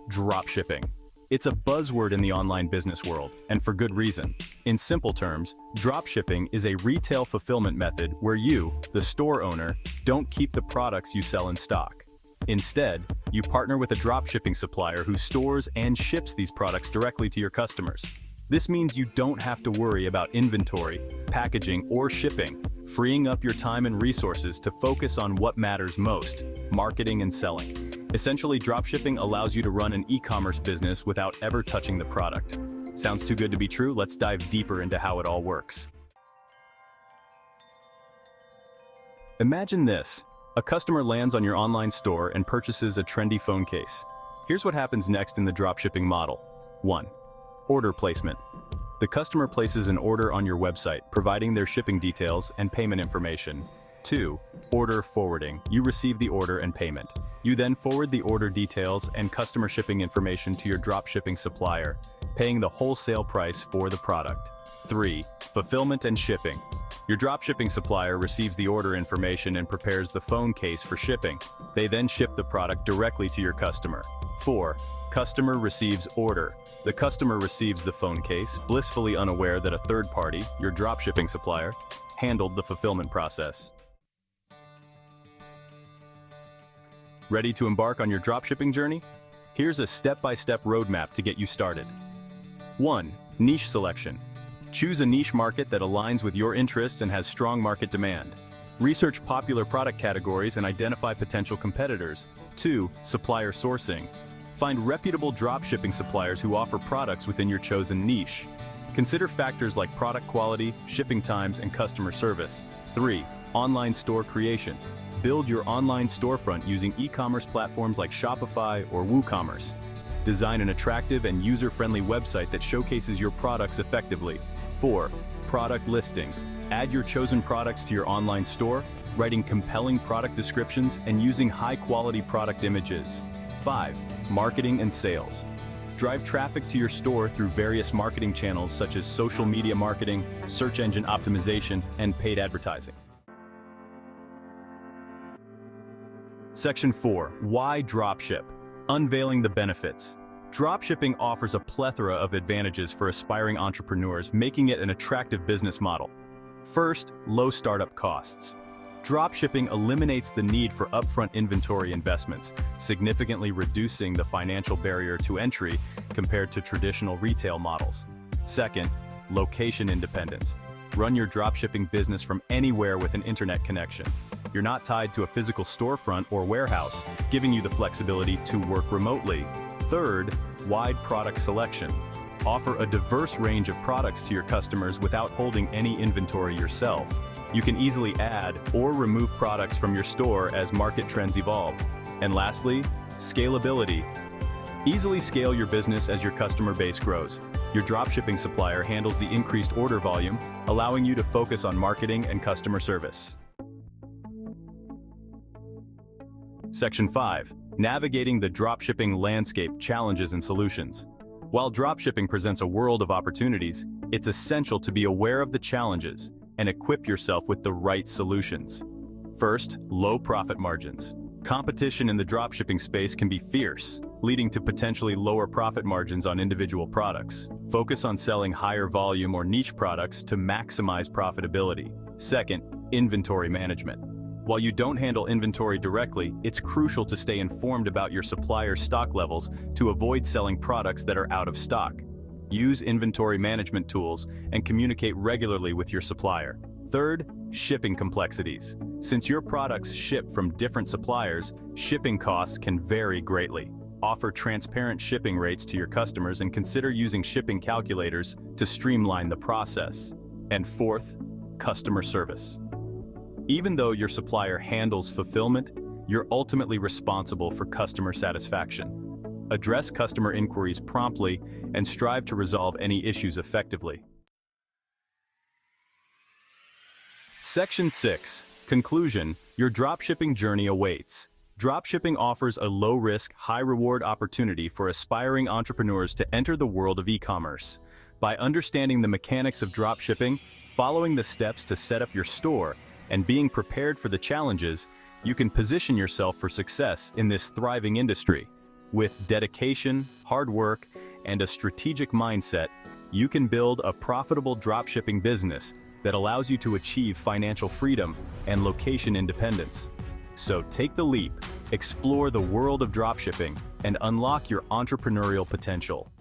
Dropshipping. It's a buzzword in the online business world, and for good reason. In simple terms, dropshipping is a retail fulfillment method where you, the store owner, don't keep the products you sell in stock. Instead, you partner with a dropshipping supplier who stores and ships these products directly to your customers. This means you don't have to worry about inventory, packaging, or shipping, freeing up your time and resources to focus on what matters most: marketing and selling. Essentially, dropshipping allows you to run an e-commerce business without ever touching the product. Sounds too good to be true? Let's dive deeper into how it all works. Imagine this. A customer lands on your online store and purchases a trendy phone case. Here's what happens next in the dropshipping model. 1. Order placement. The customer places an order on your website, providing their shipping details and payment information. 2. Order forwarding. You receive the order and payment. You then forward the order details and customer shipping information to your dropshipping supplier, paying the wholesale price for the product. 3. Fulfillment and shipping. Your dropshipping supplier receives the order information and prepares the phone case for shipping. They then ship the product directly to your customer. 4. Customer receives order. The customer receives the phone case, blissfully unaware that a third party, your dropshipping supplier, handled the fulfillment process. Ready to embark on your dropshipping journey? Here's a step-by-step roadmap to get you started. 1. Niche selection. Choose a niche market that aligns with your interests and has strong market demand. Research popular product categories and identify potential competitors. 2. Supplier sourcing. Find reputable dropshipping suppliers who offer products within your chosen niche. Consider factors like product quality, shipping times, and customer service. 3. Online store creation. Build your online storefront using e-commerce platforms like Shopify or WooCommerce. Design an attractive and user-friendly website that showcases your products effectively. 4. Product listing. Add your chosen products to your online store, writing compelling product descriptions and using high-quality product images. 5. Marketing and sales. Drive traffic to your store through various marketing channels such as social media marketing, search engine optimization, and paid advertising. Section 4. Why dropship? Unveiling the benefits. Dropshipping offers a plethora of advantages for aspiring entrepreneurs, making it an attractive business model. First, low startup costs. Dropshipping eliminates the need for upfront inventory investments, significantly reducing the financial barrier to entry compared to traditional retail models. Second, location independence. Run your dropshipping business from anywhere with an internet connection. You're not tied to a physical storefront or warehouse, giving you the flexibility to work remotely. Third, wide product selection. Offer a diverse range of products to your customers without holding any inventory yourself. You can easily add or remove products from your store as market trends evolve. And lastly, scalability. Easily scale your business as your customer base grows. Your dropshipping supplier handles the increased order volume, allowing you to focus on marketing and customer service. Section 5. Navigating the dropshipping landscape: challenges and solutions. While dropshipping presents a world of opportunities, it's essential to be aware of the challenges and equip yourself with the right solutions. First, low profit margins. Competition in the dropshipping space can be fierce, leading to potentially lower profit margins on individual products. Focus on selling higher volume or niche products to maximize profitability. Second, inventory management. While you don't handle inventory directly, it's crucial to stay informed about your supplier's stock levels to avoid selling products that are out of stock. Use inventory management tools and communicate regularly with your supplier. Third, shipping complexities. Since your products ship from different suppliers, shipping costs can vary greatly. Offer transparent shipping rates to your customers and consider using shipping calculators to streamline the process. And fourth, customer service. Even though your supplier handles fulfillment, you're ultimately responsible for customer satisfaction. Address customer inquiries promptly and strive to resolve any issues effectively. Section 6. Conclusion. Your dropshipping journey awaits. Dropshipping offers a low-risk, high-reward opportunity for aspiring entrepreneurs to enter the world of e-commerce. By understanding the mechanics of dropshipping, following the steps to set up your store, and being prepared for the challenges, you can position yourself for success in this thriving industry. With dedication, hard work, and a strategic mindset, you can build a profitable dropshipping business that allows you to achieve financial freedom and location independence. So take the leap, explore the world of dropshipping, and unlock your entrepreneurial potential.